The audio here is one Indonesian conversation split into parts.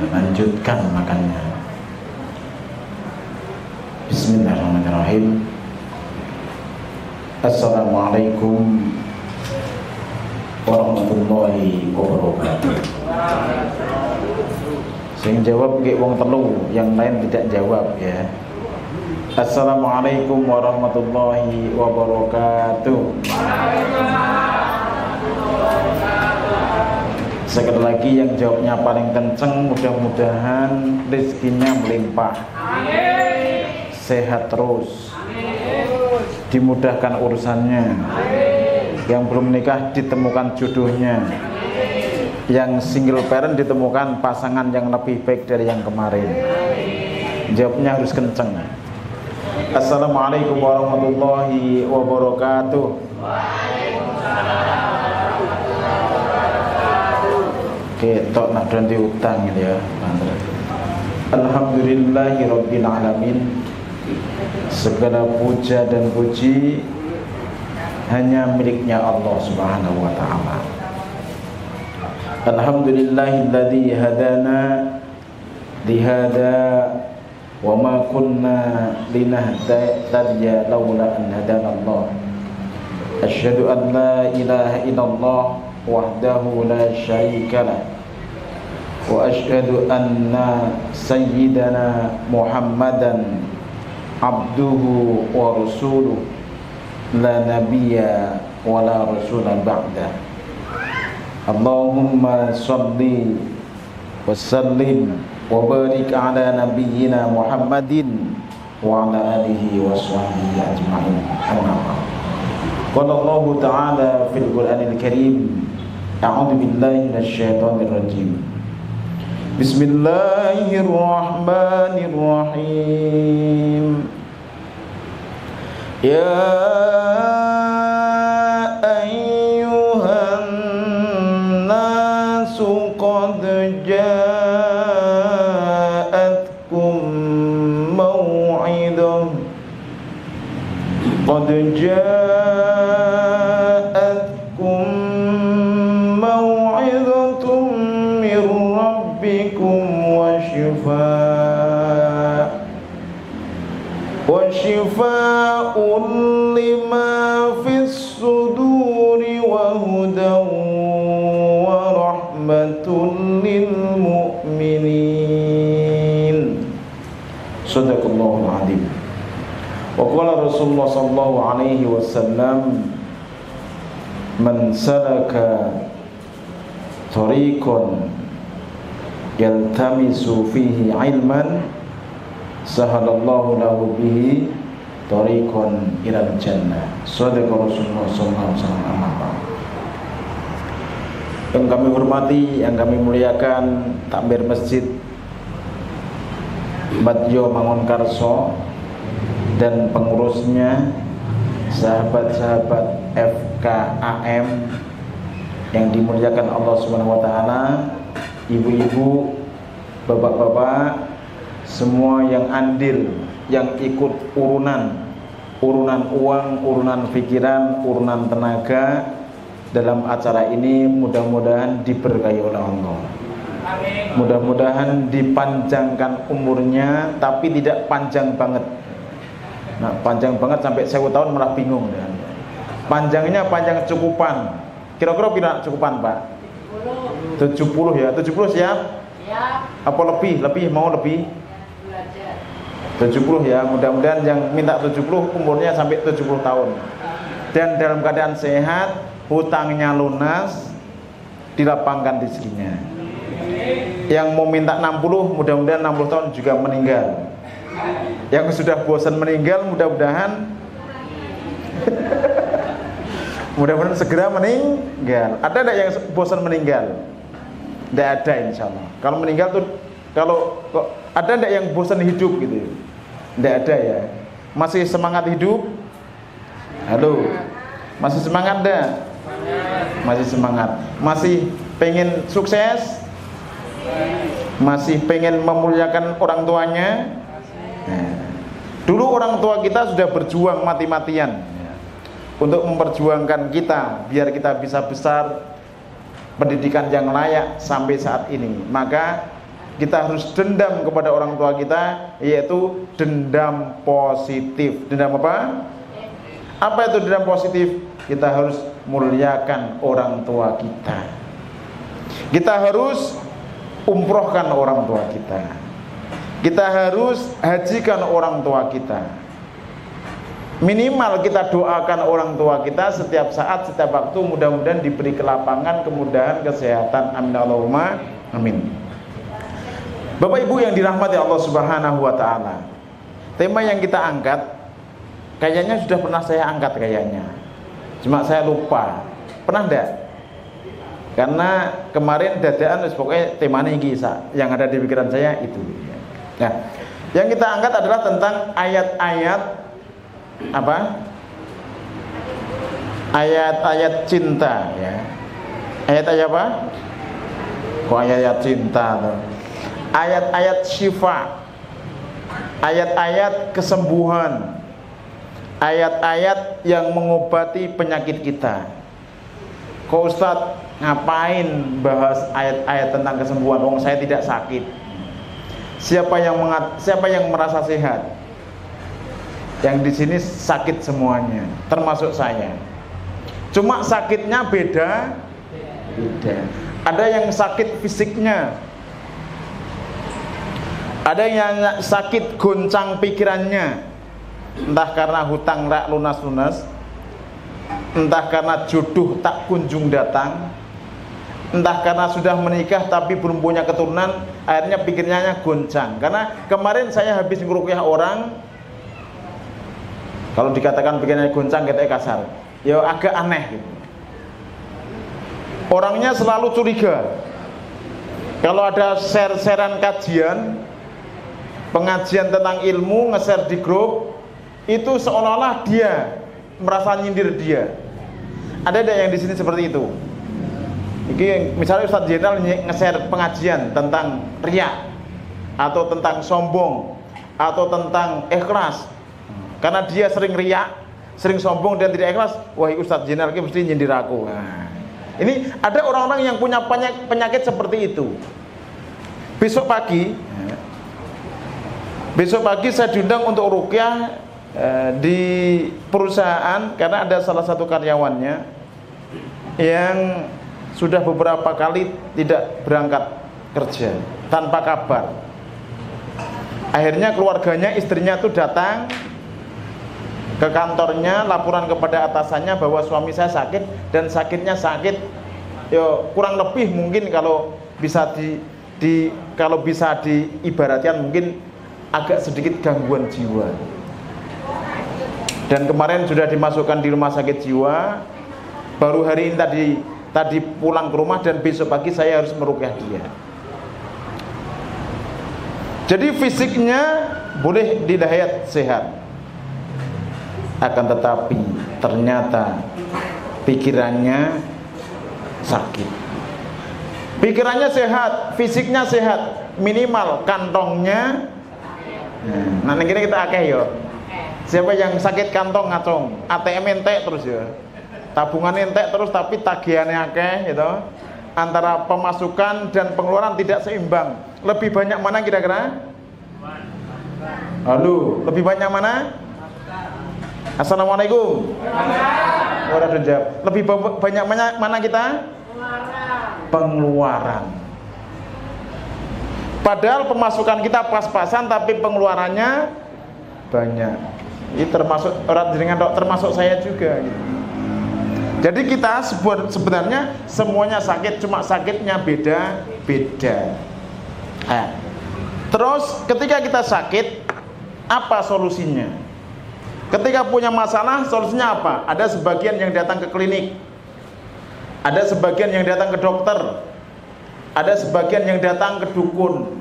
Lanjutkan makannya. Bismillahirrahmanirrahim. Assalamualaikum warahmatullahi wabarakatuh. Sing jawab ke wong telu, yang lain tidak jawab ya. Assalamualaikum warahmatullahi wabarakatuh. Sekali lagi yang jawabnya paling kenceng, mudah-mudahan rezekinya melimpah, sehat terus, dimudahkan urusannya. Yang belum menikah ditemukan jodohnya, yang single parent ditemukan pasangan yang lebih baik dari yang kemarin. Jawabnya harus kenceng. Assalamualaikum warahmatullahi wabarakatuh. Oke, tok nak ganti utang ya. Alhamdulillahirabbil alamin. Segala puja dan puji hanya miliknya Allah Subhanahu wa taala. Alhamdulillahilladzi hadana lihada wa ma kunna linahtadiya laula an hadana Allah. Asyhadu an la ilaha illallah wahdahu la syarika lah. Wa asyhadu anna sayyidana Muhammadan abduhu wa rasuluh la nabiyya wa la rasula ba'da. Allahumma shalli wa sallim wa barik ala nabiyyina Muhammadin wa ala alihi wa sahbihi ajma'in. Qala Allah ta'ala fil Qur'anil Karim, a'udzu billahi minasy syaithanir rajim. Bismillahirrahmanirrahim. Ya ayyuhan nasu qad ja'atkum maw'idah qad ja'atkum maw'idatun mir rabbikum wa shifaa'un lima fis suduri wa hudan wa rahmatun lil mu'minin. Shadaqallahul adzim. Wa qala Rasulullah sallallahu alaihi wasallam, man salaka tariqan yaltamisu fihi ilman sahalallahu lahu bihi tariqan ilal jannah. Shadaqa Rasulullah sallallahu alaihi wasallam. Yang kami hormati, yang kami muliakan takmir masjid Badjo Mangunkarso dan pengurusnya, sahabat-sahabat FKAM yang dimuliakan Allah Subhanahu wa taala, ibu-ibu, bapak-bapak, semua yang andil, yang ikut urunan uang, urunan pikiran, urunan tenaga dalam acara ini, mudah-mudahan diberkahi oleh Allah. Mudah-mudahan dipanjangkan umurnya, tapi tidak panjang banget. Nah, panjang banget sampai 1000 tahun malah bingung ya. Panjangnya panjang cukupan. Kira-kira pira cukupan, Pak? 70 ya. 70 siap? Siap. Apa lebih? Mau lebih? 70 ya. Mudah-mudahan yang minta 70 umurnya sampai 70 tahun. Dan dalam keadaan sehat, hutangnya lunas, dilapangkan rezekinya. Yang mau minta 60, mudah-mudahan 60 tahun juga meninggal. Yang sudah bosan meninggal, mudah-mudahan mudah-mudahan segera meninggal. Ada enggak yang bosan meninggal? Tidak ada, insya Allah. Kalau meninggal tuh, kalau ada enggak yang bosan hidup gitu? Tidak ada ya. Masih semangat hidup? Halo, masih semangat enggak? Masih semangat. Masih pengen sukses? Masih pengen memuliakan orang tuanya? Nah, dulu orang tua kita sudah berjuang mati-matian untuk memperjuangkan kita biar kita bisa besar, pendidikan yang layak sampai saat ini. Maka kita harus dendam kepada orang tua kita, yaitu dendam positif. Dendam apa? Apa itu dendam positif? Kita harus muliakan orang tua kita. Kita harus umrohkan orang tua kita. Kita harus hajikan orang tua kita. Minimal kita doakan orang tua kita setiap saat, setiap waktu. Mudah-mudahan diberi kelapangan, kemudahan, kesehatan. Amin Allahumma amin. Bapak Ibu yang dirahmati Allah Subhanahu wa taala. Tema yang kita angkat kayaknya sudah pernah saya angkat kayaknya. Cuma saya lupa. Pernah enggak? Karena kemarin dadaan pokoknya temanya kisah yang ada di pikiran saya itu. Nah, yang kita angkat adalah tentang ayat-ayat apa? Ayat-ayat cinta ya. Ayat-ayat apa? Kok ayat-ayat cinta tuh? Ayat-ayat syifa. Ayat-ayat kesembuhan. Ayat-ayat yang mengobati penyakit kita. Kok Ustadz ngapain bahas ayat-ayat tentang kesembuhan? Wong saya tidak sakit. Siapa yang merasa sehat? Yang di sini sakit semuanya, termasuk saya. Cuma sakitnya beda. Ada yang sakit fisiknya, ada yang sakit goncang pikirannya, entah karena hutang rak lunas-lunas, entah karena jodoh tak kunjung datang, entah karena sudah menikah tapi belum punya keturunan, akhirnya pikirnya goncang. Karena kemarin saya habis ngeruqyah orang, kalau dikatakan pikirannya goncang kita kasar, ya agak aneh gitu. Orangnya selalu curiga. Kalau ada share-sharean kajian, pengajian tentang ilmu, nge-share di grup, itu seolah-olah dia merasa nyindir dia. Ada yang di sini seperti itu. Ini misalnya Ustadz Jenderal nge-share pengajian tentang riya, atau tentang sombong, atau tentang ikhlas. Karena dia sering riya, sering sombong dan tidak ikhlas, wah Ustadz Jenderal ini mesti nyindir aku. Nah, ini ada orang-orang yang punya penyakit seperti itu. Besok pagi saya diundang untuk ruqyah di perusahaan, karena ada salah satu karyawannya yang sudah beberapa kali tidak berangkat kerja tanpa kabar. Akhirnya keluarganya, istrinya tuh datang ke kantornya, laporan kepada atasannya bahwa suami saya sakit, dan sakitnya sakit yo kurang lebih mungkin kalau bisa diibaratkan mungkin agak sedikit gangguan jiwa. Dan kemarin sudah dimasukkan di rumah sakit jiwa. Baru hari ini tadi pulang ke rumah, dan besok pagi saya harus meruqyah dia. Jadi fisiknya boleh dilihat sehat, akan tetapi ternyata pikirannya sakit. Pikirannya sehat, fisiknya sehat, minimal kantongnya. Nah, ini kita akeh yo. Siapa yang sakit kantong ngacung, ATM entek terus ya, tabungan entek terus tapi tagihannya akeh gitu. Antara pemasukan dan pengeluaran tidak seimbang. Lebih banyak mana kira-kira? Halo, lebih banyak mana? Assalamualaikum. Lebih banyak mana kita? Pengeluaran. Padahal pemasukan kita pas-pasan tapi pengeluarannya banyak. Ini termasuk orang jenengan, termasuk saya juga gitu. Jadi kita sebenarnya semuanya sakit, cuma sakitnya beda-beda. Terus ketika kita sakit, apa solusinya? Ketika punya masalah, solusinya apa? Ada sebagian yang datang ke klinik, ada sebagian yang datang ke dokter, ada sebagian yang datang ke dukun.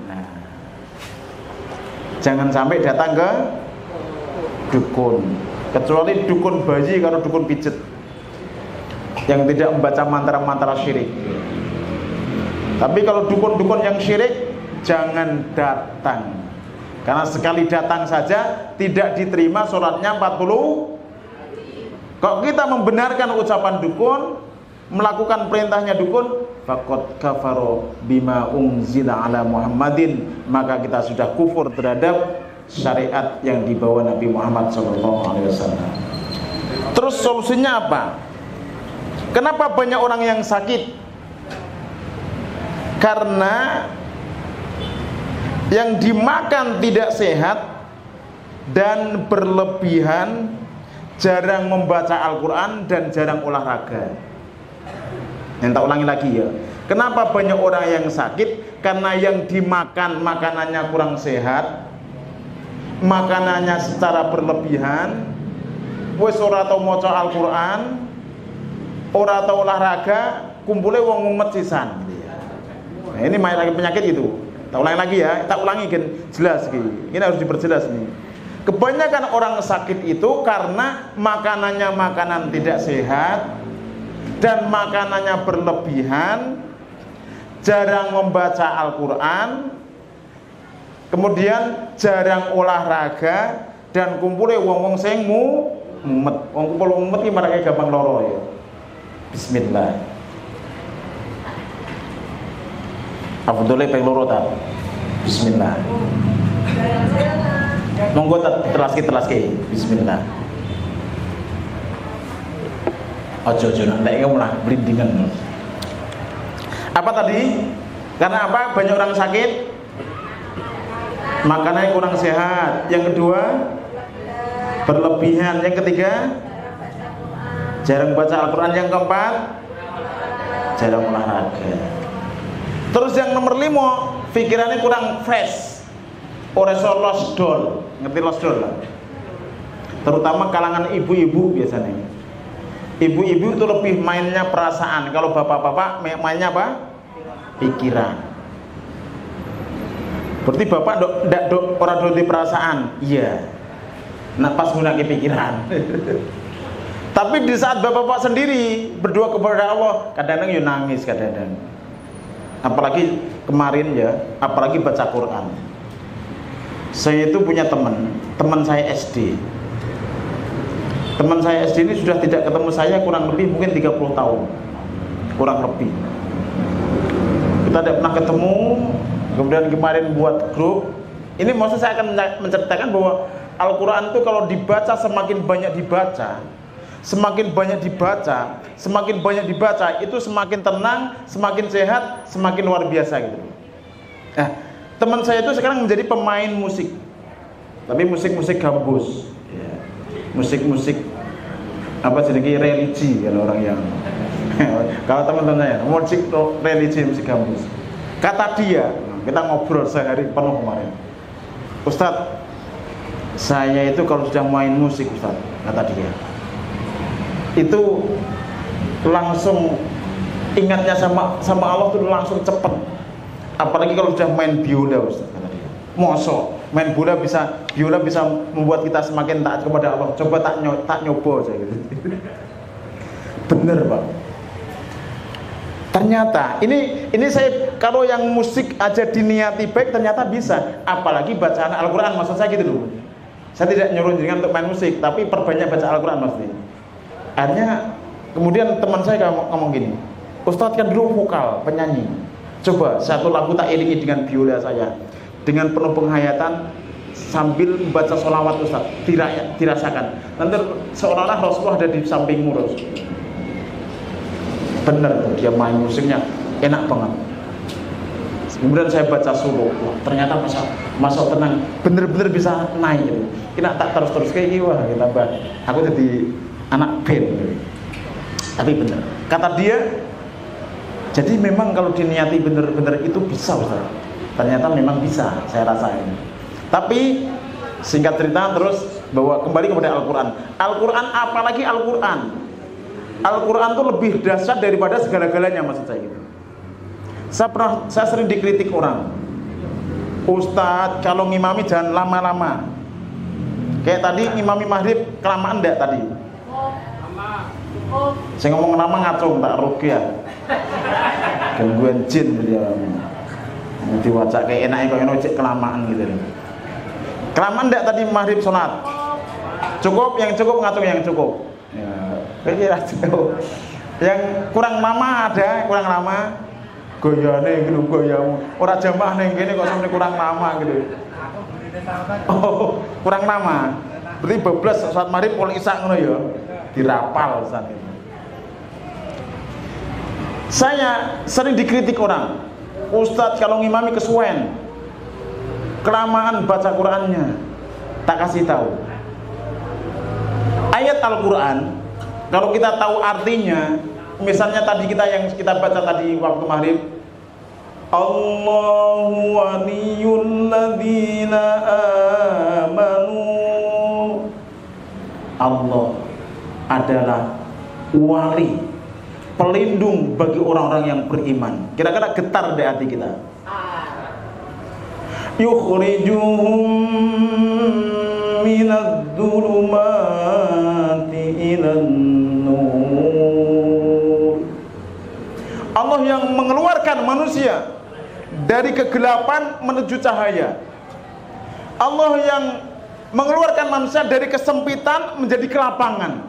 Jangan sampai datang ke dukun, kecuali dukun bayi kalau dukun pijet yang tidak membaca mantra-mantra syirik. Tapi kalau dukun-dukun yang syirik, jangan datang. Karena sekali datang saja tidak diterima sholatnya 40. Kok kita membenarkan ucapan dukun, melakukan perintahnya dukun, faqad kafaro bima unzila ala Muhammadin, maka kita sudah kufur terhadap syariat yang dibawa Nabi Muhammad SAW. Terus solusinya apa? Kenapa banyak orang yang sakit? Karena yang dimakan tidak sehat dan berlebihan, jarang membaca Al-Quran dan jarang olahraga. Yang tak ulangi lagi ya. Kenapa banyak orang yang sakit? Karena yang dimakan makanannya kurang sehat, makanannya secara berlebihan, wis ora tau maca Al-Quran, ora tau olahraga, kumpulnya wong mumet sisan. Nah, ini penyakit itu. Tak ulangi lagi ya, tak ulangi kan jelas ini harus diperjelas nih. Kebanyakan orang sakit itu karena makanannya makanan tidak sehat dan makanannya berlebihan, jarang membaca Al-Quran, kemudian jarang olahraga, dan kumpulnya wong-wong sing mumet. Wong kumpul mumet iki marake gampang loro ya. Bismillah. Afdhole ping loro ta. Bismillah. Monggo telaski. Bismillah. Ojo nek iki malah blindingan. Apa tadi? Karena apa? Banyak orang sakit, makanannya kurang sehat. Yang kedua, berlebihan. Yang ketiga, jarang baca Al-Quran. Yang keempat, jarang olahraga. Terus yang nomor 5, pikirannya kurang fresh. Oreso losdol. Ngerti losdol lah? Terutama kalangan ibu-ibu biasanya. Ibu-ibu itu lebih mainnya perasaan. Kalau bapak-bapak mainnya apa? Pikiran. Berarti bapak ndak ora di perasaan. Iya. Nah pas nggunakake pikiran. Tapi di saat bapak-bapak sendiri berdoa kepada Allah, kadang-kadang yo nangis kadang-kadang. Apalagi kemarin ya, apalagi baca Quran. Saya itu punya teman saya SD. Teman saya SD ini sudah tidak ketemu saya kurang lebih mungkin 30 tahun. Kurang lebih. Kita tidak pernah ketemu. Kemudian kemarin buat grup. Ini maksud saya akan menceritakan bahwa Al-Quran itu kalau dibaca semakin banyak dibaca, semakin banyak dibaca, semakin banyak dibaca, itu semakin tenang, semakin sehat, semakin luar biasa gitu. Nah, teman saya itu sekarang menjadi pemain musik. Tapi musik-musik gambus. Musik-musik apa jenenge religi kalau orang yang kalau teman-teman saya musik religi, musik gambus. Kata dia, kita ngobrol sehari penuh kemarin. Ustadz, saya itu kalau sudah main musik Ustadz, kata dia, itu langsung ingatnya sama Allah tuh langsung cepet. Apalagi kalau sudah main biola Ustadz, kata dia. Mosok main biola bisa membuat kita semakin taat kepada Allah. Coba tak nyoba saya gitu. Bener Pak. Ternyata ini saya kalau yang musik aja diniati baik ternyata bisa. Apalagi bacaan Al-Quran, maksud saya gitu loh. Saya tidak nyuruh jenengan untuk main musik, tapi perbanyak baca Al-Quran maksudnya. Akhirnya kemudian teman saya ngomong gini, Ustadz kan dulu vokal, penyanyi. Coba satu lagu tak iringi dengan biola saya, dengan penuh penghayatan sambil membaca sholawat Ustaz, dirasakan. Nanti seolah-olah Rasulullah ada di sampingmu Rasul. Bener tuh, dia main musiknya enak banget. Kemudian saya baca solo, wah, ternyata masuk tenang, bener-bener bisa naik gitu. Kena tak terus kayak gini, wah kita aku jadi anak band gitu. Tapi bener, kata dia, jadi memang kalau diniati bener-bener itu bisa Ustaz. Ternyata memang bisa, saya rasain. Tapi singkat cerita terus bahwa kembali kepada Al-Quran. Al-Quran, apalagi Al-Quran. Al-Quran itu lebih dahsyat daripada segala-galanya maksud saya gitu. Saya sering dikritik orang, Ustadz kalau ngimami jangan lama-lama. Kayak tadi ngimami maghrib kelamaan enggak tadi? Saya ngomong lama ngaco tak rugi ya. Gangguan jin dia. Diwaca kayak enaknya kok enak kelamaan gitu. Kelamaan enggak tadi maghrib sholat? Cukup, yang cukup ngatung yang cukup. Ya, kayak cukup. Yang kurang lama ada, kurang lama. Goyane gitu, goyamu. Ora jamaah ning kene kok sampe kurang lama gitu. Oh, kurang lama. Berarti bablas saat maghrib pol isya ngono ya. Dirapal saat itu. Saya sering dikritik orang. Ustadz kalau ngimami kesuwen. Kelamaan baca Qur'annya. Tak kasih tahu. Ayat Al-Qur'an kalau kita tahu artinya, misalnya tadi yang kita baca tadi waktu maghrib, Allahu waliyul ladzina amanu. Allah adalah wali, pelindung bagi orang-orang yang beriman. Kira-kira getar di hati kita. Yukhrijuhum minadh dhulumati ilan nur. Allah yang mengeluarkan manusia dari kegelapan menuju cahaya. Allah yang mengeluarkan manusia dari kesempitan menjadi kelapangan.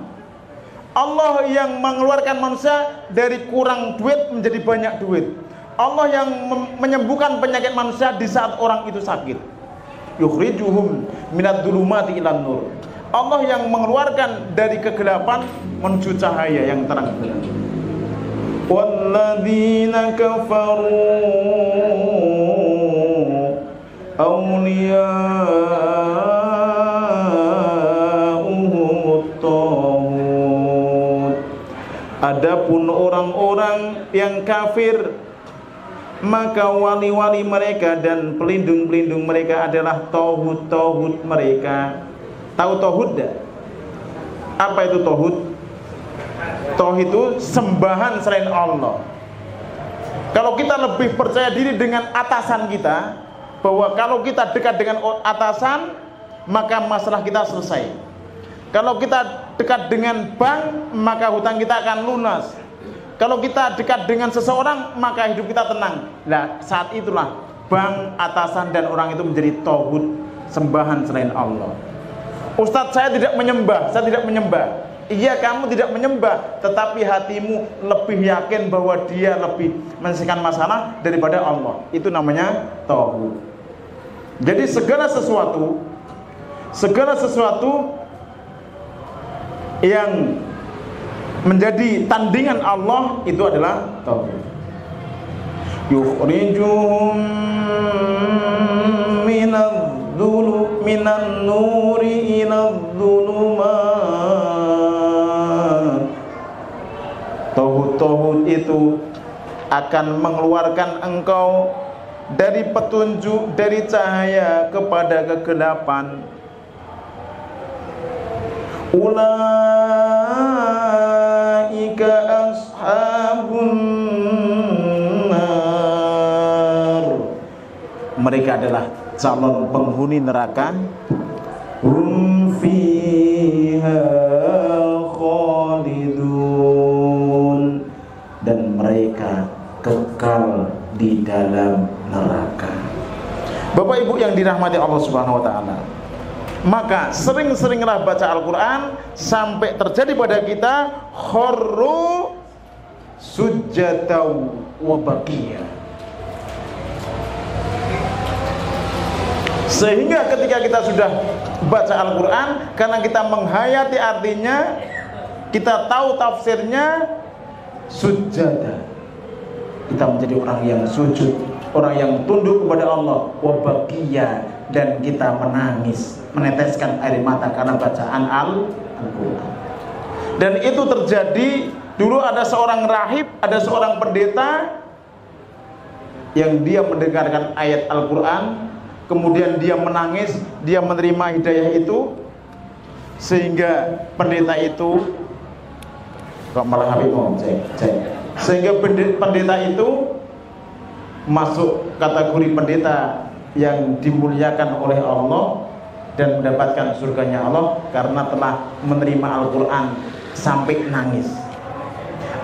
Allah yang mengeluarkan manusia dari kurang duit menjadi banyak duit. Allah yang menyembuhkan penyakit manusia di saat orang itu sakit. Yukhrijuhum minadh dhulumati ilan nur. Allah yang mengeluarkan dari kegelapan menuju cahaya yang terang benderang. Walladzina kafaru awliya'uhumut taghut. Adapun orang-orang yang kafir, maka wali-wali mereka dan pelindung-pelindung mereka adalah tauhid mereka. Tahu tauhid enggak? Apa itu tauhid? Tauhid itu sembahan selain Allah. Kalau kita lebih percaya diri dengan atasan kita, bahwa kalau kita dekat dengan atasan, maka masalah kita selesai. Kalau kita dekat dengan bank, maka hutang kita akan lunas. Kalau kita dekat dengan seseorang, maka hidup kita tenang. Nah, saat itulah bank, atasan, dan orang itu menjadi tauhid, sembahan selain Allah. Ustadz, saya tidak menyembah. Iya, kamu tidak menyembah, tetapi hatimu lebih yakin bahwa dia lebih menyelesaikan masalah daripada Allah. Itu namanya tauhid. Jadi segala sesuatu yang menjadi tandingan Allah itu adalah tauhid. Yukhrijuhum minan nuri ilal dhulumat. Tauhid itu akan mengeluarkan engkau dari petunjuk, dari cahaya kepada kegelapan. Ulaika ashabun nar. Mereka adalah calon penghuni neraka. Hum fiha khalidun. Dan mereka kekal di dalam neraka. Bapak Ibu yang dirahmati Allah Subhanahu wa taala, maka sering-seringlah baca Al-Quran sampai terjadi pada kita kharru sujjatan wa baqiyah. Sehingga ketika kita sudah baca Al-Quran, karena kita menghayati artinya, kita tahu tafsirnya, sujjada, kita menjadi orang yang sujud, orang yang tunduk kepada Allah, wa baqiyah, dan kita menangis, meneteskan air mata karena bacaan Al-Quran. Dan itu terjadi dulu. Ada seorang rahib, ada seorang pendeta yang dia mendengarkan ayat Al-Quran, kemudian dia menangis, dia menerima hidayah itu, sehingga pendeta itu kok malah habis sehingga pendeta itu masuk kategori pendeta yang dimuliakan oleh Allah dan mendapatkan surganya Allah karena telah menerima Al-Quran sampai nangis.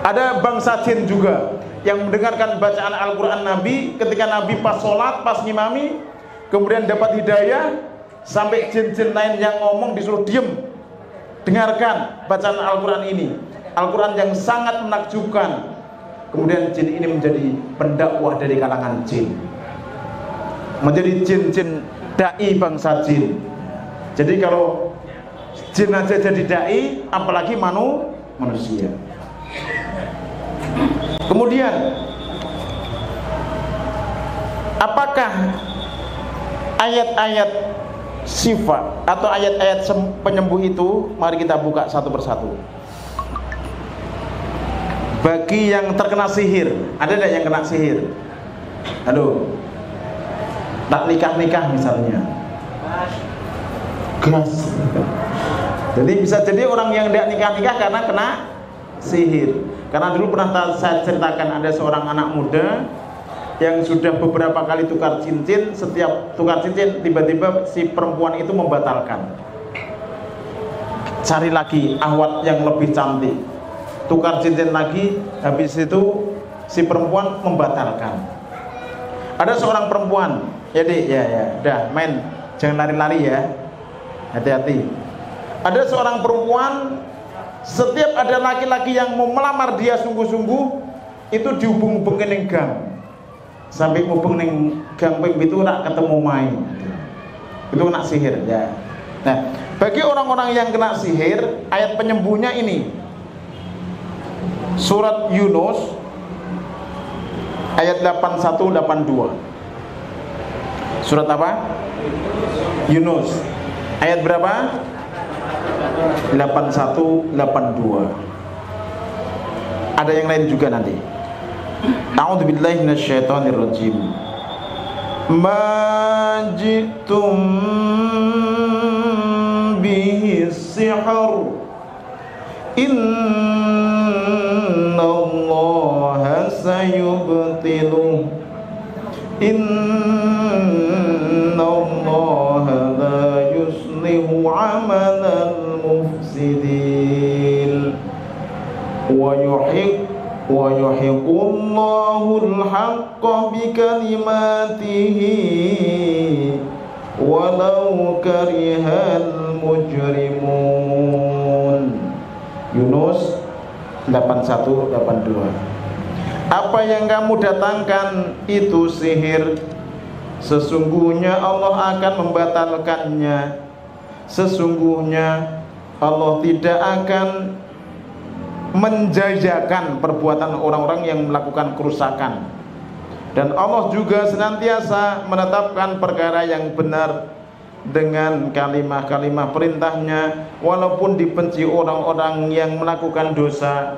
Ada bangsa jin juga yang mendengarkan bacaan Al-Quran Nabi ketika Nabi pas sholat, pas ngimami, kemudian dapat hidayah, sampai jin-jin lain yang ngomong disuruh diem, dengarkan bacaan Al-Quran ini. Al-Quran yang sangat menakjubkan. Kemudian jin ini menjadi pendakwah dari kalangan jin, menjadi jin-jin dai bangsa jin. Jadi kalau jin aja jadi dai, apalagi manusia. Kemudian apakah ayat-ayat sifat atau ayat-ayat penyembuh itu? Mari kita buka satu persatu. Bagi yang terkena sihir, ada tidak yang kena sihir? Aduh, tak nikah misalnya, gas. Jadi bisa jadi orang yang tidak nikah karena kena sihir. Karena dulu pernah saya ceritakan, ada seorang anak muda yang sudah beberapa kali tukar cincin. Setiap tukar cincin tiba-tiba si perempuan itu membatalkan, cari lagi ahwat yang lebih cantik, tukar cincin lagi, habis itu si perempuan membatalkan. Ada seorang perempuan, ya dek, ya, udah main, jangan lari-lari ya, hati-hati. Ada seorang perempuan, setiap ada laki-laki yang mau melamar dia sungguh-sungguh, itu dihubung-hubungin ning gang, sampai hubung ning gang ping itu nak ketemu main, itu kena sihir ya. Nah, bagi orang-orang yang kena sihir, ayat penyembuhnya ini Surat Yunus ayat 81-82. Surat apa? Yunus ayat berapa? 81-82. Ada yang lain juga nanti. A'udzubillahi minasyaitonirrajim. Ma jitum bihi sihr innallaha sayubtiluh innallaha la yuslihu amalal mufsidin wa yuhiqqullahu al-haqqa bikalimatihi walau karihal mujrimun. Yunus 81-82. Apa yang kamu datangkan itu sihir, sesungguhnya Allah akan membatalkannya. Sesungguhnya Allah tidak akan menjajakan perbuatan orang-orang yang melakukan kerusakan. Dan Allah juga senantiasa menetapkan perkara yang benar dengan kalimah-kalimah perintahnya, walaupun dibenci orang-orang yang melakukan dosa.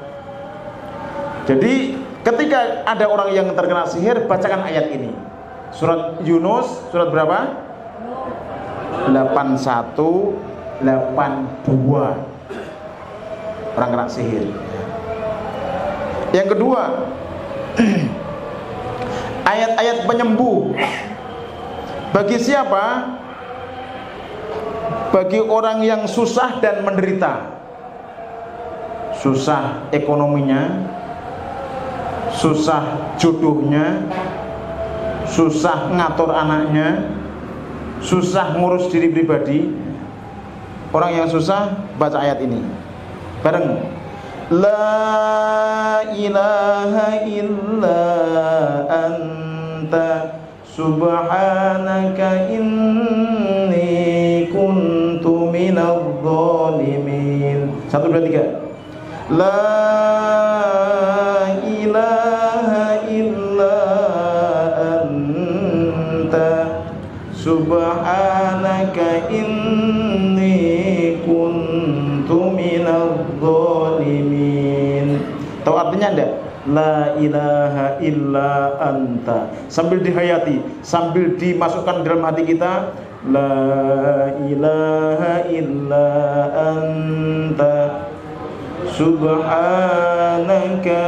Jadi ketika ada orang yang terkena sihir, bacakan ayat ini. Surat Yunus, surat berapa? 81-82. Orang kena sihir. Yang kedua, ayat-ayat penyembuh. Bagi siapa? Bagi orang yang susah dan menderita, susah ekonominya, susah jodohnya, susah ngatur anaknya, susah ngurus diri pribadi. Orang yang susah, baca ayat ini bareng. La ilaha illa anta subhanaka inni kuntu minadh dhalimin. 1, 2, 3. La ilaha illa anta subhanaka inni kuntu minadh dhalimin. Tahu artinya enggak? La ilaha illa anta, sambil dihayati, sambil dimasukkan dalam hati kita. La ilaha illa anta subhanaka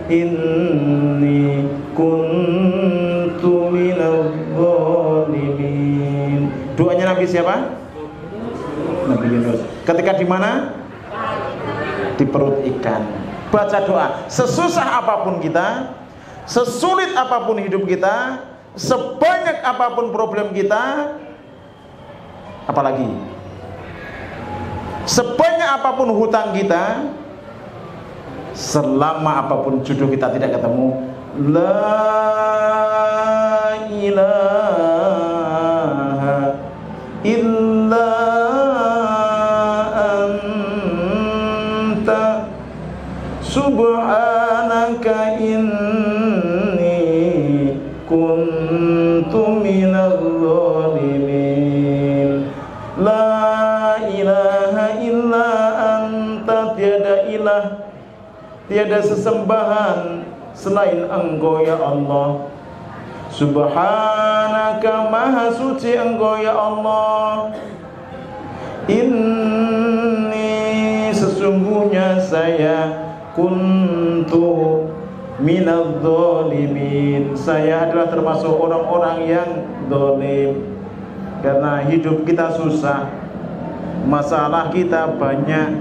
inni kuntu minadh dhalimin. Doanya Nabi siapa? Nabi Yunus. Ketika di mana? Di perut ikan. Baca doa. Sesusah apapun kita, sesulit apapun hidup kita, sebanyak apapun problem kita, apalagi sebanyak apapun hutang kita, selama apapun jodoh kita tidak ketemu, la ilaha illa anta subhanaka inni kuntu minadh dhalimin. La ilaha illa anta, tiada ilah, tiada sesembahan selain Engkau ya Allah. Subhanaka, maha suci Engkau ya Allah. Inni, sesungguhnya saya, kuntu minadh dhalimin, saya adalah termasuk orang-orang yang zalim. Karena hidup kita susah, masalah kita banyak,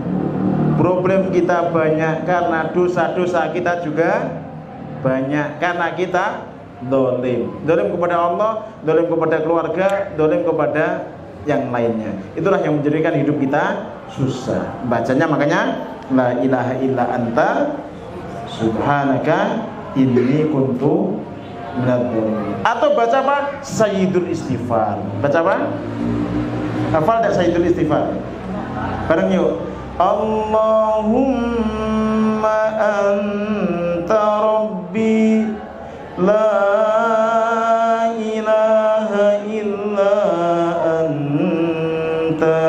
problem kita banyak, karena dosa-dosa kita juga banyak, karena kita zalim. Zalim kepada Allah, zalim kepada keluarga, zalim kepada yang lainnya. Itulah yang menjadikan hidup kita susah. Bacanya makanya la ilaha illa anta subhanaka inni kuntu minadh dhalimin. Atau baca apa? Sayyidul Istighfar. Baca apa? Hafal tak Sayyidul Istighfar? Bareng yuk. Allahumma anta rabbi la ilaha illa anta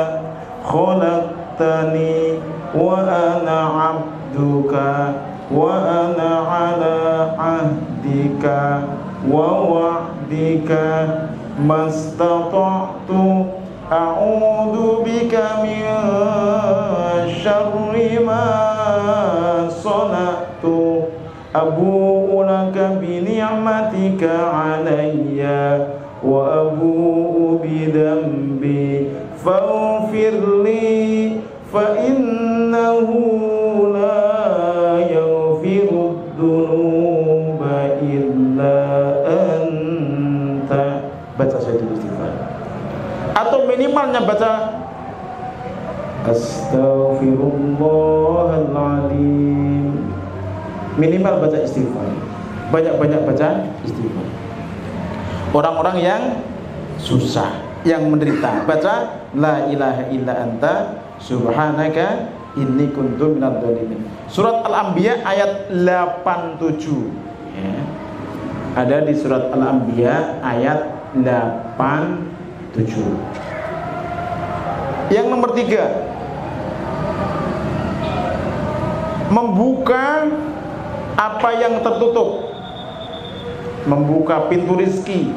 khalaqtani wa ana abduka wa ana ala ahdika wa wa'dika mastata'tu a'udzu bika min syarri ma sana'tu abu'u laka bi ni'matika 'alayya wa abu'u bi dhanbi faghfir li fa innahu la yaghfiru dzunuba illa anta. Baca Sayyidul Istighfar. Atau minimalnya baca Astaghfirullahaladzim. Minimal baca istighfar. Banyak-banyak baca istighfar. Orang-orang yang susah, yang menderita, baca la ilaha illa anta subhanaka inni kuntu minadh dhalimin. Surat Al-Anbiya ayat 87 ya. Ada di surat Al-Anbiya ayat 87. Yang nomor 3, membuka apa yang tertutup, membuka pintu rizki,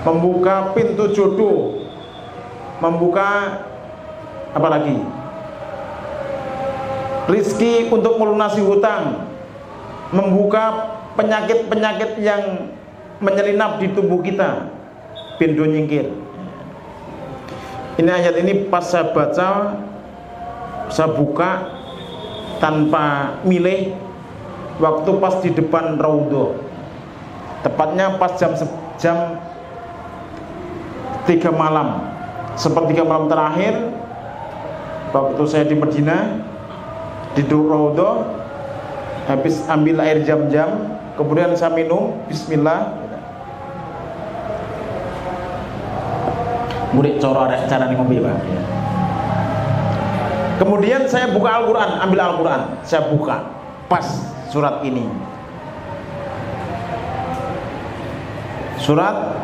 membuka pintu jodoh, membuka apa lagi? Rizki untuk melunasi hutang, membuka penyakit-penyakit yang menyelinap di tubuh kita, pintu nyingkir. Ini ayat ini pas saya baca, saya buka tanpa milih, waktu pas di depan raudhah, tepatnya pas jam 3 malam, sepertiga malam terakhir waktu saya di Madinah, di raudhah, habis ambil air jam-jam, kemudian saya minum bismillah. Murid cara nih ngombe, Pak. Kemudian saya buka Al-Quran, ambil Al-Quran, saya buka pas surat ini, surat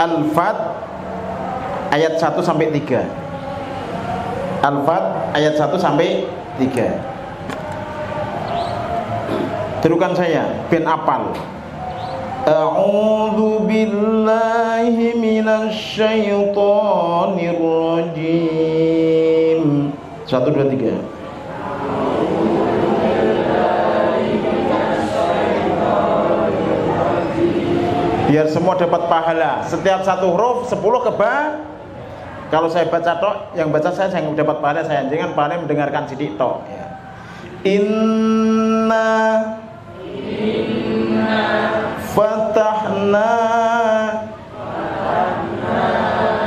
Al-Fat ayat 1 sampai 3. Al-Fat ayat 1 sampai 3. Terukan saya ben apal. A'udzu billahi minasy syaithanir rajim. 1 2 3. Biar semua dapat pahala. Setiap satu huruf 10 keba. Kalau saya baca tok, yang baca saya dapat pahala saya. Jangan pahala mendengarkan sidik tok ya. Inna fatahna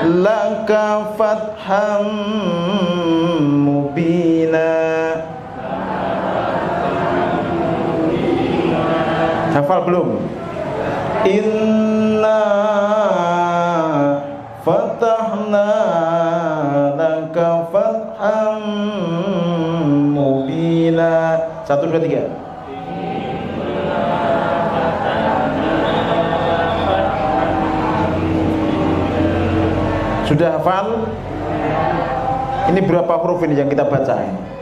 laka fatham mubina Hafal belum? Inna fatahna laka fatham mubina. 1, 2, 3. Sudah hafal? Ini berapa huruf ini yang kita baca ini?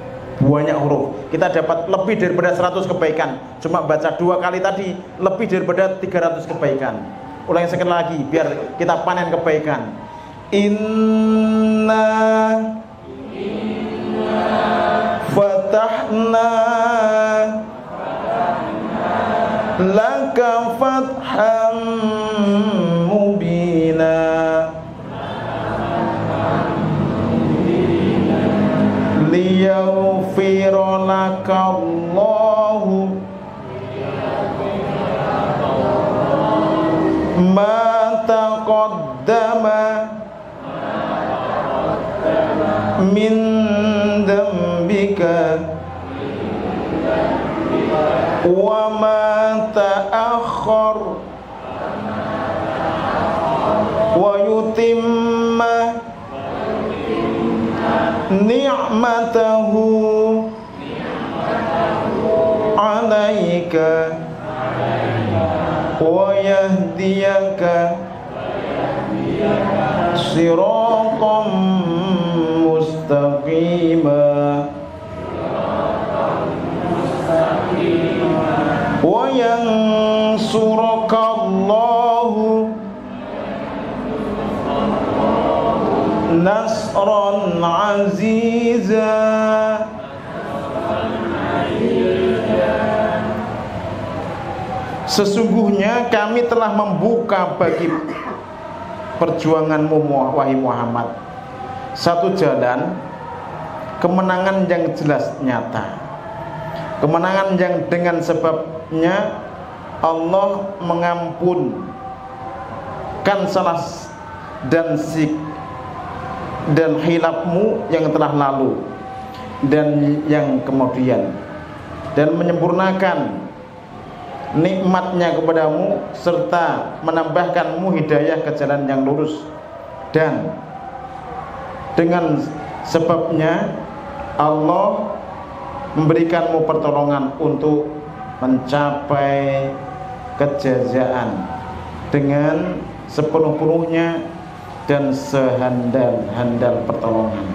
Banyak huruf. Kita dapat lebih daripada 100 kebaikan. Cuma baca 2 kali tadi lebih daripada 300 kebaikan. Ulangi sekali lagi biar kita panen kebaikan. Inna fatahna laka fatham mubina. Liyaghfira laka Allahu ma taqaddama min dhanbika wa ma ta'akhkhar wa yutimma ni'matahu alaika wa yahdiyaka siratan mustaqima wa yansuraka Allahu nasran aziza. Sesungguhnya kami telah membuka bagi perjuanganmu wahai Muhammad satu jalan kemenangan yang jelas nyata, kemenangan yang dengan sebabnya Allah mengampunkan salah dan hilafmu yang telah lalu dan yang kemudian, dan menyempurnakan nikmatnya kepadamu serta menambahkanmu hidayah ke jalan yang lurus, dan dengan sebabnya Allah memberikanmu pertolongan untuk mencapai kejayaan dengan sepenuh-penuhnya dan sehandal-handal pertolongan.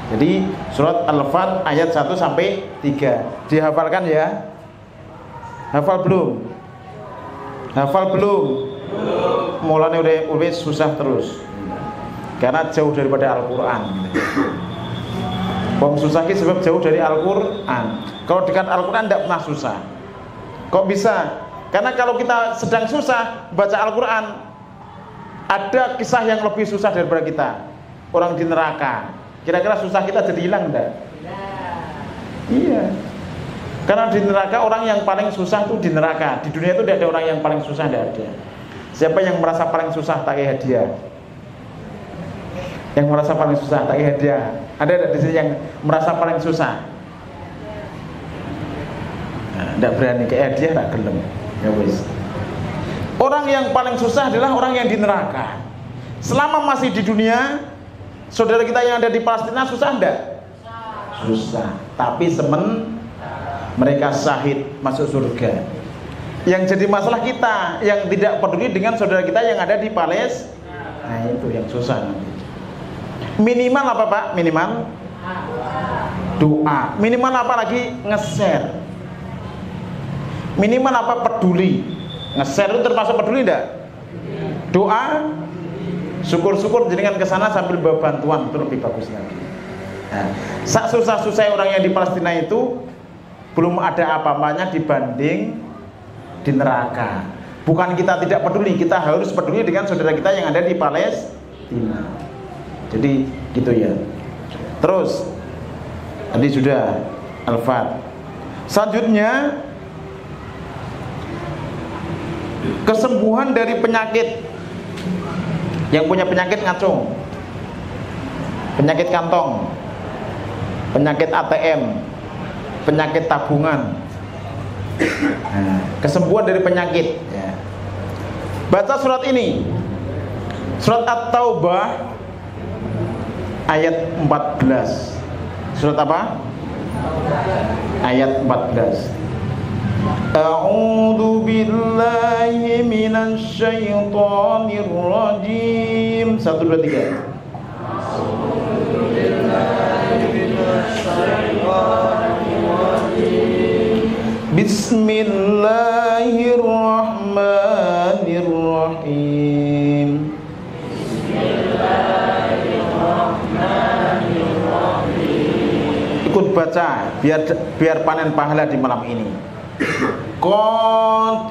Jadi surat Al-Fat ayat 1 sampai 3 dihafalkan ya. Hafal belum? Hafal belum? Mulanya udah susah terus karena jauh daripada Al-Quran. Wong susah ini sebab jauh dari Al-Quran. Kalau dekat Al-Quran tidak pernah susah. Kok bisa? Karena kalau kita sedang susah baca Al-Quran, ada kisah yang lebih susah daripada kita. Orang di neraka. Kira-kira susah kita jadi hilang enggak? Iya. Karena di neraka orang yang paling susah itu di neraka. Di dunia itu tidak ada orang yang paling susah, tidak ada. Siapa yang merasa paling susah tak kayak hadiah? Yang merasa paling susah tak kayak hadiah? Ada tidak di sini yang merasa paling susah? Nah, tidak berani kayak hadiah, tak gelem. Ya wis. Orang yang paling susah adalah orang yang di neraka. Selama masih di dunia, saudara kita yang ada di Palestina susah enggak? Susah. Tapi mereka syahid masuk surga. Yang jadi masalah kita yang tidak peduli dengan saudara kita yang ada di Palestina. Nah itu yang susah nanti. Minimal apa Pak? Minimal doa. Minimal apa lagi? Nge-share. Minimal apa? Peduli. Nge-share itu termasuk peduli enggak? Doa. Syukur-syukur jenengan ke sana sambil bawa bantuan, itu lebih bagus lagi. Nah, susah-susah orang yang di Palestina itu belum ada apa-apanya dibanding di neraka. Bukan kita tidak peduli, kita harus peduli dengan saudara kita yang ada di Palestina. Jadi gitu ya. Terus tadi sudah Al-Fat. Selanjutnya kesembuhan dari penyakit. Yang punya penyakit ngacung, penyakit kantong, penyakit ATM, penyakit tabungan, Kesembuhan dari penyakit ya. Baca surat ini, surat At-Taubah ayat 14. Surat apa? Ayat 14. A'udzu billahi minasy syaithanir rajim. 1 2 3. Bismillahirrahmanirrahim. Ikut baca biar panen pahala di malam ini. Qatiluhum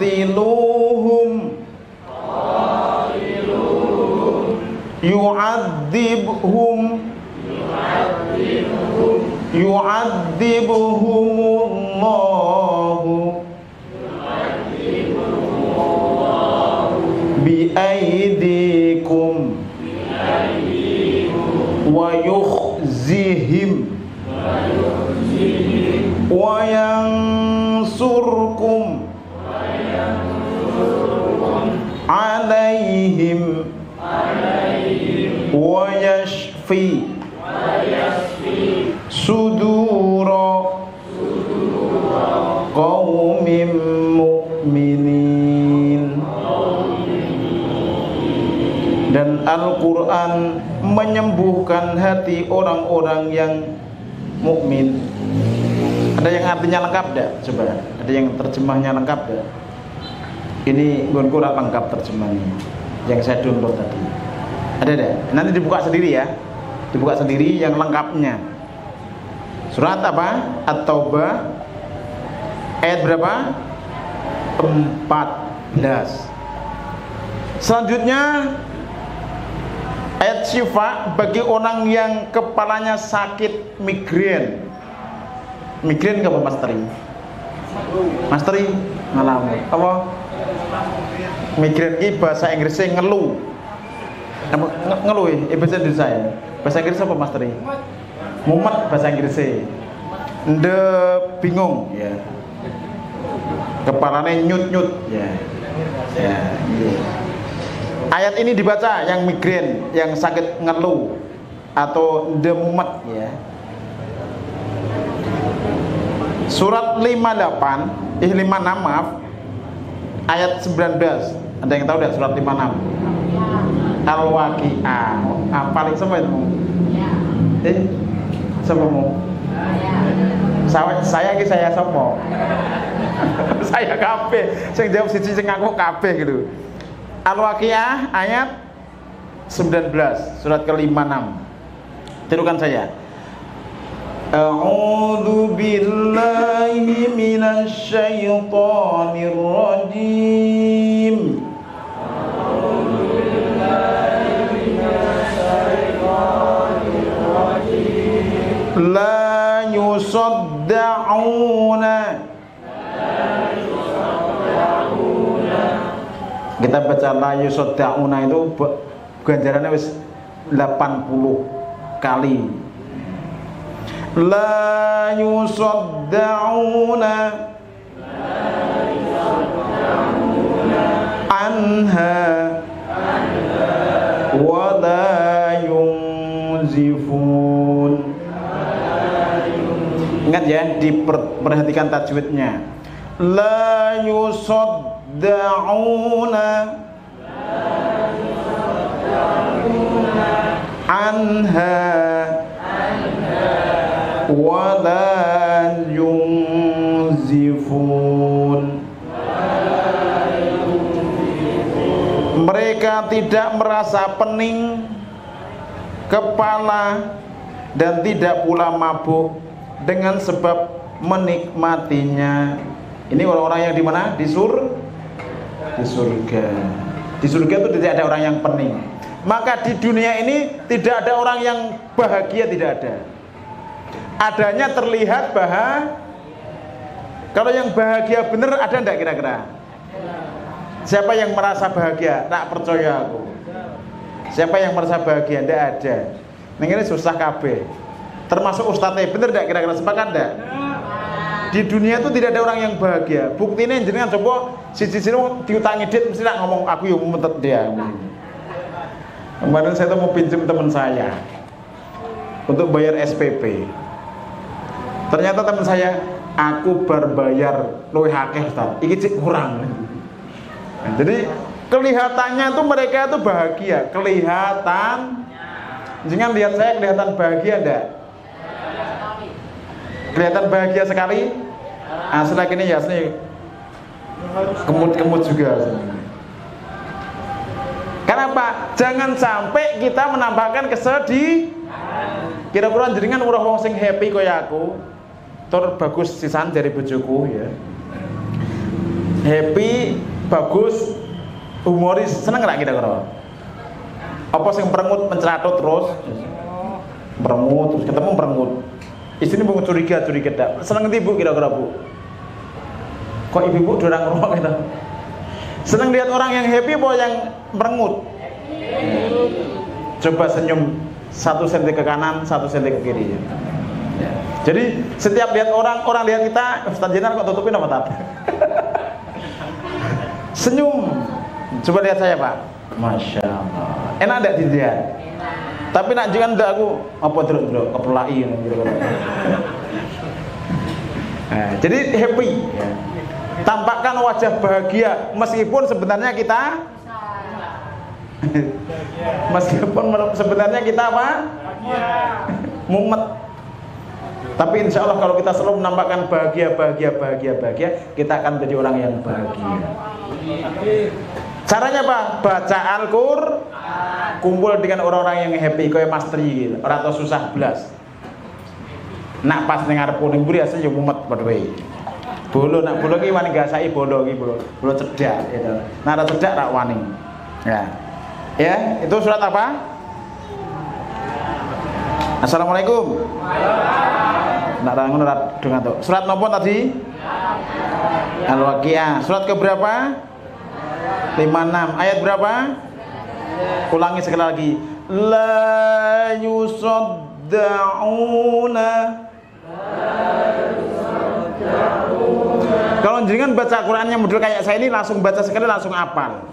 yu'adzibhumullahu biaidikum wa yukhzihim wa yansurkum alaihim wa yashfi sudura qaumin mu'minin. Dan Al-Quran menyembuhkan hati orang-orang yang mukmin. Ada yang artinya lengkap enggak? Coba, ada yang terjemahnya lengkap enggak? Ini gue kurang lengkap terjemahnya yang saya download tadi. Ada enggak? Nanti dibuka sendiri ya. Dibuka sendiri yang lengkapnya. Surat apa? At-Taubah ayat berapa? 14. Selanjutnya ayat syifa bagi orang yang kepalanya sakit migrain. Migrain enggak Mas Teri? Mas Teri ngalamin apa? Migrain ini bahasa Inggrisnya ngeluh. Ngeluh ya, bahasa Indonesia ya. Bahasa Inggris apa Mas Teri? Mumet bahasa Inggrisnya. Nde bingung ya. Kepalanya nyut-nyut ya. Ya, iya. Ayat ini dibaca yang migrain, yang sakit ngeluh atau nde mumet ya. Surat 56 maaf. Ayat 19. Ada yang tahu enggak surat 56? Al-Waqi'ah. Paling sama itu. Samamu. Saya ki saya sopo. Saya kabeh. Sing jawab siji sing ngaku kabeh gitu. Al-Waqi'ah ayat 19, surat ke-56. Tirukan saya. A'udzu billahi minasy syaithanir rajim. La yusaddauna. Kita baca la yusaddauna itu ganjarannya wis 80 kali. La yusaddauna anha wa la yunzifun. Ingat ya, diperhatikan tajwidnya. La yusaddauna anha wa la yunzifun. Mereka tidak merasa pening kepala dan tidak pula mabuk dengan sebab menikmatinya. Ini orang-orang yang di mana? Di surga. Di surga itu tidak ada orang yang pening. Maka di dunia ini tidak ada orang yang bahagia, tidak ada. Adanya terlihat bahagia. Kalau yang bahagia bener ada enggak kira-kira? Siapa yang merasa bahagia? Tak percaya aku. Siapa yang merasa bahagia? Enggak ada. Ini susah kabeh. Termasuk ustadznya, bener enggak kira-kira? Sepakat enggak? Di dunia itu tidak ada orang yang bahagia. Buktinya jenengan coba siji-siji diutangi dit mesti nak ngomong aku yo mumet dia. Kemarin saya tuh mau pinjam teman saya untuk bayar SPP. Ternyata teman saya, aku berbayar luwih akeh Ustaz. Iki cik kurang. Nah, jadi kelihatannya tuh mereka tuh bahagia, kelihatan. Jangan lihat saya kelihatan bahagia enggak? Kelihatan bahagia sekali. Asli ini ya asli kemut-kemut juga. Kenapa? Jangan sampai kita menambahkan kesedihan. Kira-kira jenengan ora wong sing happy kaya aku. Tur bagus sisan dari bojoku ya. Happy, bagus, humoris, seneng gak kira-kira? Apa sing merengut menceratut terus? Merengut terus ketemu merengut. Istri mau curiga dak. Seneng ngendi Bu kira-kira Bu? Kok ibu dorang ngrungok gitu. Seneng lihat orang yang happy apa yang merengut? Coba senyum 1 senti ke kanan, 1 senti ke kiri. Jadi setiap lihat orang lihat kita, Ustaz Jenar kok tutupin apa tak? Senyum. Coba lihat saya Pak. Masya Allah. Enak enggak dilihat? Tapi nak jangan ndak aku apa delok kepelai gitu. Nah, jadi happy ya. Tampakkan wajah bahagia meskipun sebenarnya kita apa? Mumet. Tapi insya Allah kalau kita selalu menampakkan bahagia, kita akan menjadi orang yang bahagia. Caranya apa? Baca Al-Qur'an, kumpul dengan orang-orang yang happy kayak Mas Tri, ora tau susah blas. Nak pas ning ngarep ning mburi asline yo mumet padhe. Bolo nak bolo ki wani gasaki bolo ki bolo cedak gitu. Nah ora cedak rak wani. Ya. Ya, itu surat apa? Assalamualaikum. Nak ngono ora dengar tuh. Surat nopo tadi? Al-Waqiah. Surat ke berapa? 56. Ayat berapa? Ulangi sekali lagi. La yusaddauna. Kalau jenengan baca Qurannya model kayak saya ini langsung baca sekali langsung hafal.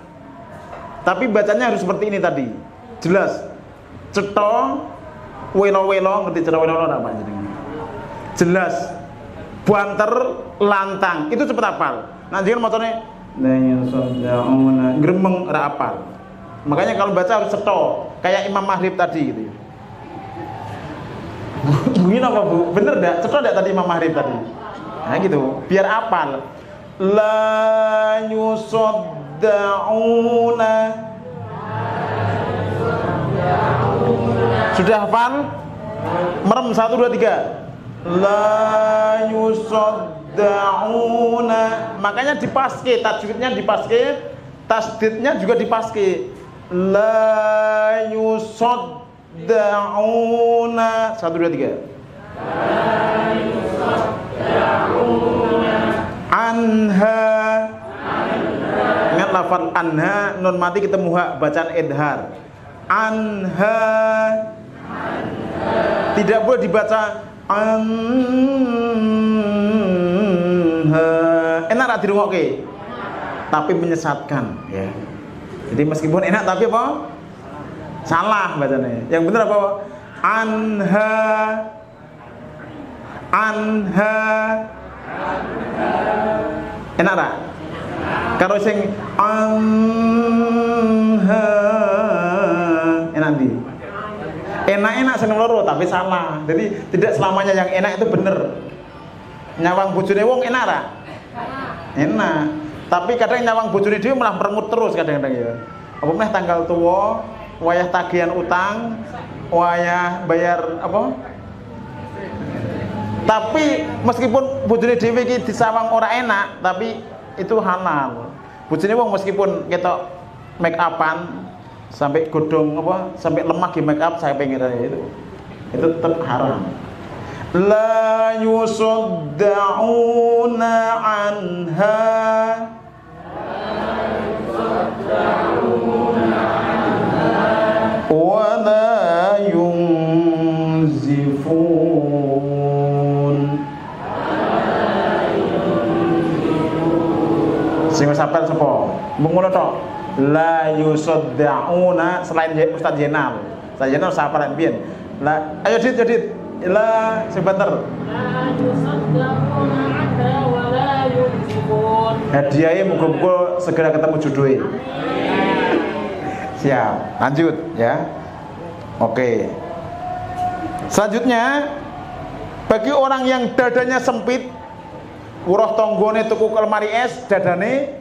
Tapi bacanya harus seperti ini tadi. Jelas. Cetha welo-welo, ngerti cetha welo-welo apa jenengan? Jelas. Banter lantang. Itu cepet hafal. Nah jenengan macane gremeng ora hafal. Makanya kalau baca harus cetha, kayak Imam Maghrib tadi gitu ya. Bunyi apa Bu? Bener enggak? Cetha enggak tadi Imam Maghrib tadi? Nah gitu, biar hafal. La yusaddauna. Sudah hafal? Merem 1 2 3. La yusaddauna. Makanya dipaske, tajwidnya dipaske, tasdidnya juga dipaske. La yusaddauna. 1 2 3. La yusaddauna anha. Ingat lafaz anha, nun mati ketemu ha, bacaan idhar. Anha. Tidak boleh dibaca anha. Enak tak dirungokke? Tapi menyesatkan ya. Jadi meskipun enak tapi apa? Salah bacanya. Yang benar apa? Anha. Anha. Enak tak? Kalau sing anha enak di. Enak-enak seneng loro tapi salah. Jadi tidak selamanya yang enak itu bener. Nyawang bojone wong enak tak? Enak. Tapi kadang nyawang bojone dhewe malah merengut terus kadang-kadang ya. Apa meneh tanggal tua, wayah tagihan utang, wayah bayar apa? Tapi meskipun bojone dhewe iki disawang ora enak, tapi itu halal. Bojone wong meskipun ketok make upan sampai godong apa, sampai lemah di make up saya pengen itu tetap haram. La yusaddauna anha. Wa la yunzifun. mengono tok. La yusaddauna selain Ustaz Jenal. Ustaz Jenal sapa pian? La ayo dit. La sebentar. La yusaddauna anha wa la yunzifun. Hadiahnya muga-muga segera ketemu jodohnya. Siap, lanjut ya. Oke. Selanjutnya, bagi orang yang dadanya sempit, weruh tanggane tuku lemari es, dadane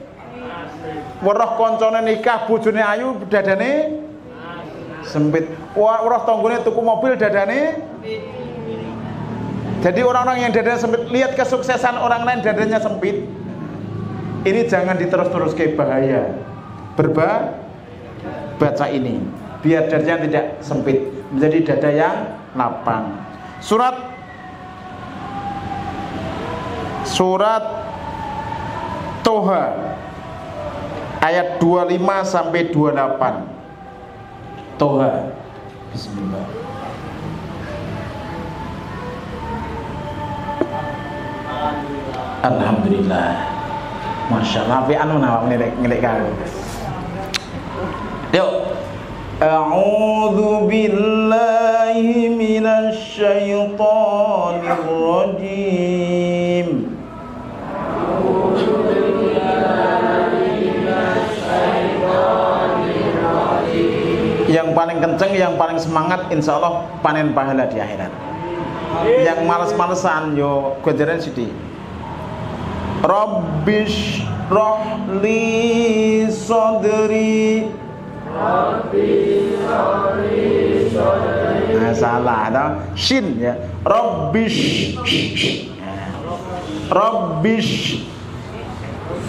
weruh koncone nikah, bojone ayu, dadane sempit. Weruh tanggane tuku mobil, dadane. Jadi orang-orang yang dadanya sempit, lihat kesuksesan orang lain dadanya sempit. Ini jangan diterus-terus ke bahaya. Baca ini biar dadanya tidak sempit, menjadi dada yang lapang. Surat Toha ayat 25 sampai 28. Toha. Bismillah. Alhamdulillah. Masya Allah. Tapi anu nawak ngelek kau. Yuk. A'udzu billahi minasy syaithanir rajim. Yang paling kenceng, yang paling semangat, insya Allah panen pahala di akhirat. Yang males-malesan, yo ganjaran sithik. Rabbish rohli sodri. Nah, salah, ada shin ya. Rabbish.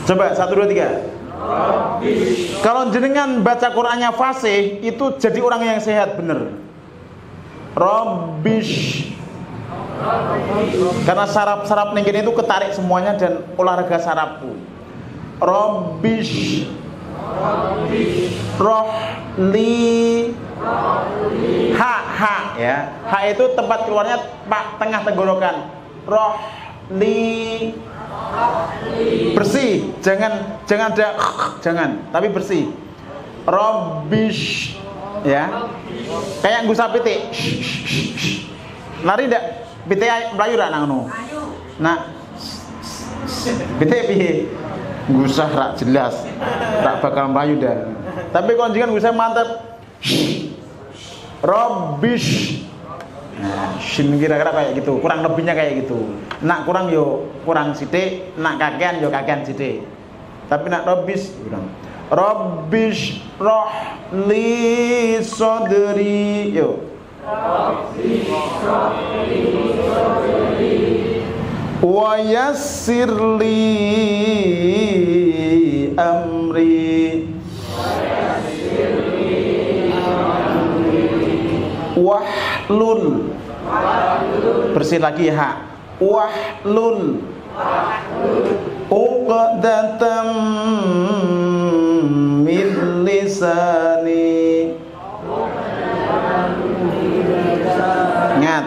Coba 1 2 3. Kalau jenengan baca Qur'annya fasih, itu jadi orang yang sehat bener. Rabbish. Karena saraf-saraf nengkin itu ketarik semuanya dan olahraga sarafku. Rabbish. Rohli. Ha ya. Ha itu tempat keluarnya tengah tenggorokan. Rohli. Bersih, jangan ada tapi bersih. Rabbish ya. Kayak ngusap pitik. Lari ndak? Pitik melayu ra nang ngono. Nah. Pitik piye? Ngusah rak jelas. Rak bakal melayu dah. Tapi kalau jangan ngusah mantap. Rabbish. Nah, shin kira-kira kayak gitu, kurang lebihnya kayak gitu. Nak kurang yo kurang sithik, nak kakean yo kakean sithik. Tapi nak rabbish kurang. Rabbish rohli sodri yo. Rabbish rohli sodri. Wa yassirli amri. Wahlul. Bersih lagi ha. Wahlul. Uqdatam min lisani. Ingat,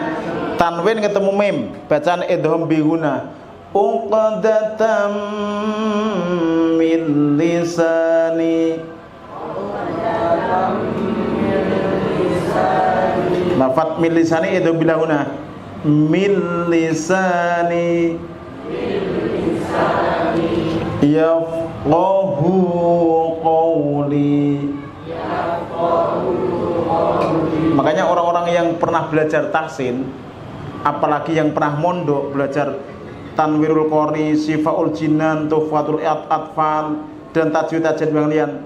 tanwin ketemu mim, bacaan idgham bihuna. Uqdatam min lisani. Lafat min lisani itu bilahuna min lisani yafqahu qawli. Makanya orang-orang yang pernah belajar tahsin, apalagi yang pernah mondok belajar tanwirul qori, sifaul jinan, tuhfatul atfal dan tajwid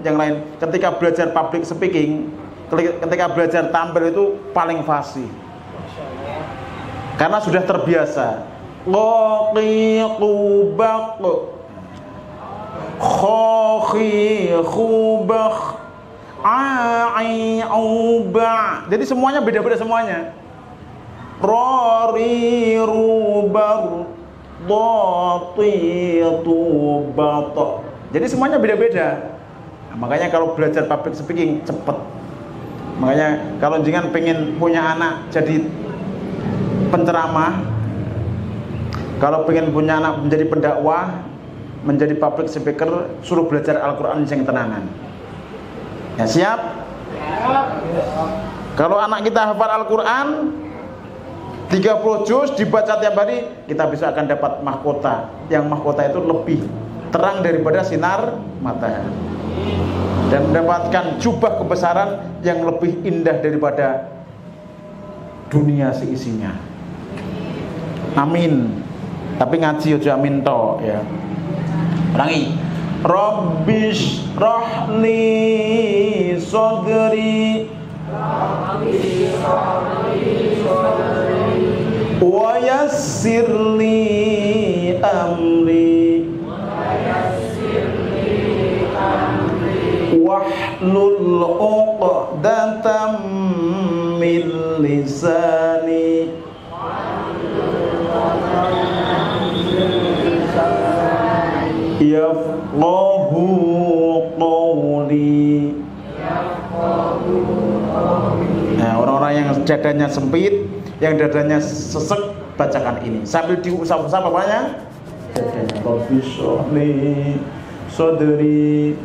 yang lain, ketika belajar public speaking, ketika belajar tampil itu paling fasih karena sudah terbiasa. Qaqiqubaq khakhikhubakh ai'uba. Jadi semuanya beda-beda semuanya. Rarirubar dhatitubat. Jadi semuanya beda-beda. Nah, makanya kalau belajar public speaking cepet. Makanya kalau jangan pengen punya anak jadi penceramah, kalau pengen punya anak menjadi pendakwah, menjadi public speaker, suruh belajar Al-Quran yang tenangan. Ya siap? Kalau anak kita hafal Al-Quran 30 juz dibaca tiap hari, kita bisa akan dapat mahkota. Yang mahkota itu lebih terang daripada sinar matahari, dan mendapatkan jubah kebesaran yang lebih indah daripada dunia seisinya. Amin. Tapi ngaji aja amin to ya. Ulangi. Rabbish rahli sadri wa yassirli amri wahlul 'uqdatam min lisani yafqahu qawli. Nah, orang-orang yang dadanya sempit, yang dadanya sesek, bacakan ini sambil diusap-usap apanya? Dadanya. Rabbi shrahli sadri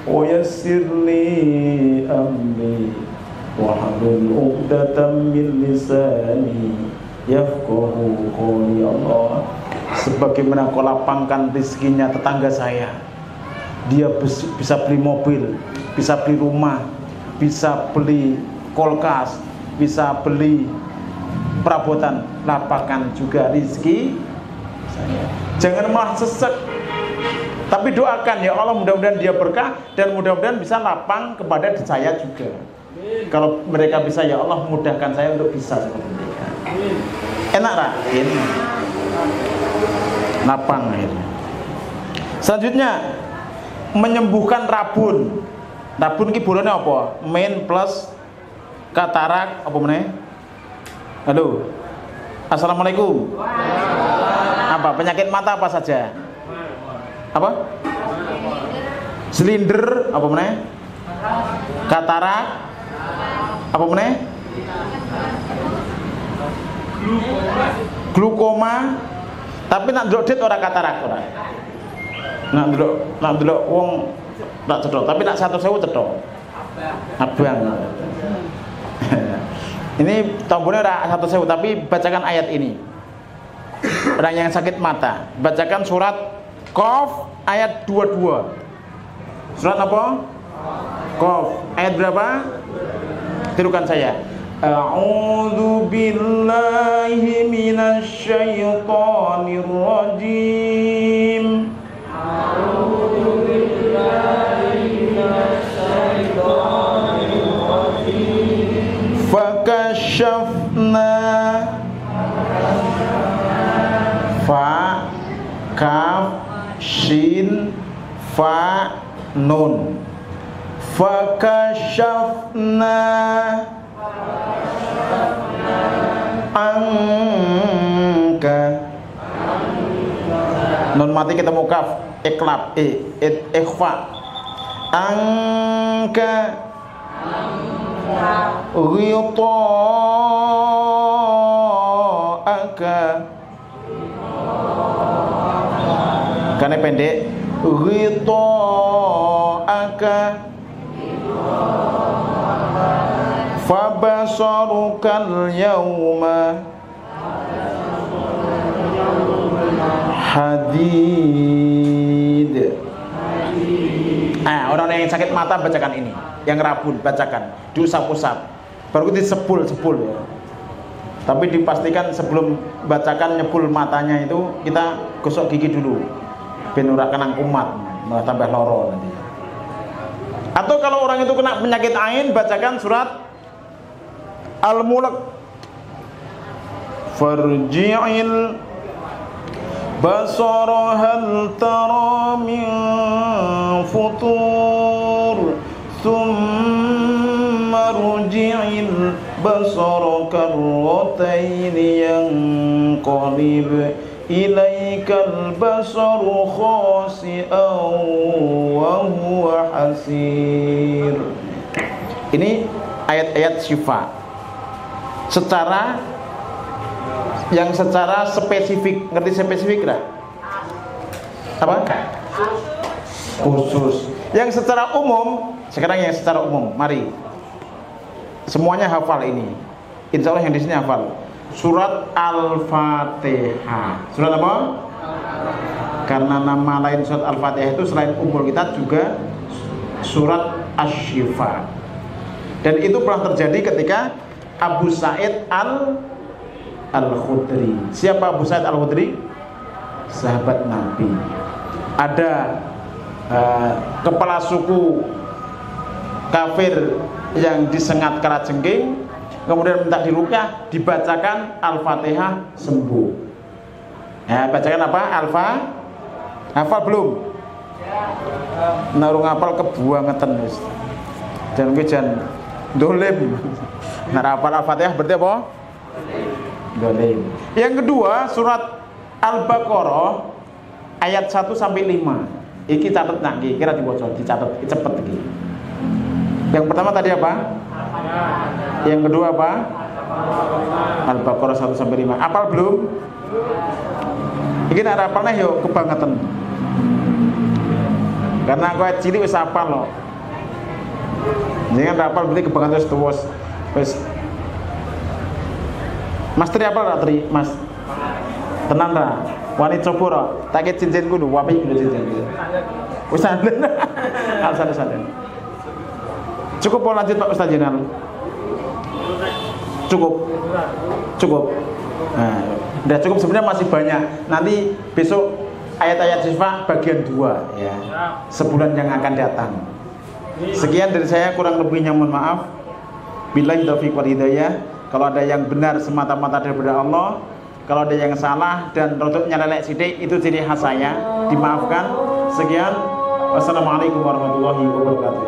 wa yassirli amri wahlul 'uqdatam min lisani yafqahu qawli. Allah, sebagaimana kau lapangkan rezekinya tetangga saya, dia bisa beli mobil, bisa beli rumah, bisa beli kulkas, bisa beli perabotan, lapangkan juga rezeki saya. Jangan malah sesek, tapi doakan ya Allah, mudah-mudahan dia berkah dan mudah-mudahan bisa lapang kepada saya juga. Kalau mereka bisa, ya Allah mudahkan saya untuk bisa seperti mereka. Enak lah, enak. Lapang akhirnya. Selanjutnya menyembuhkan rabun. Rabun ki bolone apa? Main plus katarak apa meneh? Halo. Assalamualaikum. Apa penyakit mata apa saja? Apa? Silinder apa meneh? Katarak apa meneh? Glukoma. Tapi nak ndelok dit ora katarak ora. Nak ndelok wong tak cethok, tapi nak 100.000 cethok. Abang. Ini tombolnya ora 100.000, tapi bacakan ayat ini. Orang yang sakit mata, bacakan surat Qaf ayat 22. Surat apa? Qaf ayat berapa? Tirukan saya. A'udzu billahi minasy syaithanir rajim. A'udzu billahi minasy syaithanir rajim. Fakashafna fa kaf shin fa nun. Fakashafna angka nun mati ketemu kaf iklab ikhfa angka ghita aka karena pendek ghita aka fabasarukal yawma hadid. Orang yang sakit mata bacakan ini, yang rabun bacakan, diusap-usap, baru disebul-sebul ya. Tapi dipastikan sebelum bacakan nyebul matanya itu kita gosok gigi dulu, ben ora kenang kumat, malah tambah loro nanti. Atau kalau orang itu kena penyakit ain, bacakan surat Al-Mulk. Farji'il basara hal tara min futur thumma rji'il basara karratain yanqalib ilaikal basaru khasi'an wa huwa hasir. Ini ayat-ayat syifa secara spesifik. Ngerti spesifik lah? Apa? khusus. Yang secara umum, sekarang yang secara umum, mari semuanya hafal ini. Insya Allah yang di sini hafal. Surat Al-Fatihah. Surat apa? Karena nama lain surat Al-Fatihah itu selain Ummul Kitab juga surat Asy-Syifa. Dan itu pernah terjadi ketika Abu Sa'id Al-Khudri. Siapa Abu Sa'id Al-Khudri? Sahabat Nabi. Ada kepala suku kafir yang disengat kalajengking, kemudian minta diruqyah, dibacakan Al-Fatihah, sembuh. Ya, bacakan apa? Hafal belum? Narung hafal kebuangetan wis. Dan jangan dolim. Nah, hafal Al-Fatihah berarti apa? Dolim. Yang kedua, surat Al-Baqarah ayat 1 sampai 5. Iki catet nak iki, kira diwaca, dicatet, cepet iki. Yang pertama tadi apa? Yang kedua apa? Al-Baqarah 1 sampai 5. Apal belum? Iki nek apalnya yo kebangetan. Karena aku cilik wis apal loh. Jangan apal berarti kebangetan wis tuwes. Wis. Mas Tri apal ra Tri? Mas. Tenan ra? Wani coba ra? Tak ke cincin kudu, wapi kudu cincin. Wis santen. Santen. Cukup mau lanjut Pak Ustaz Jenal? Cukup. Nah, udah cukup, sebenarnya masih banyak. Nanti besok ayat-ayat syifa bagian 2 ya. Sebulan yang akan datang. Sekian dari saya, kurang lebihnya mohon maaf. Billahi taufiq wal hidayah. Kalau ada yang benar semata-mata daripada Allah, kalau ada yang salah dan rodok nyelelek sidik, itu ciri khas saya. Dimaafkan. Sekian. Wassalamualaikum warahmatullahi wabarakatuh.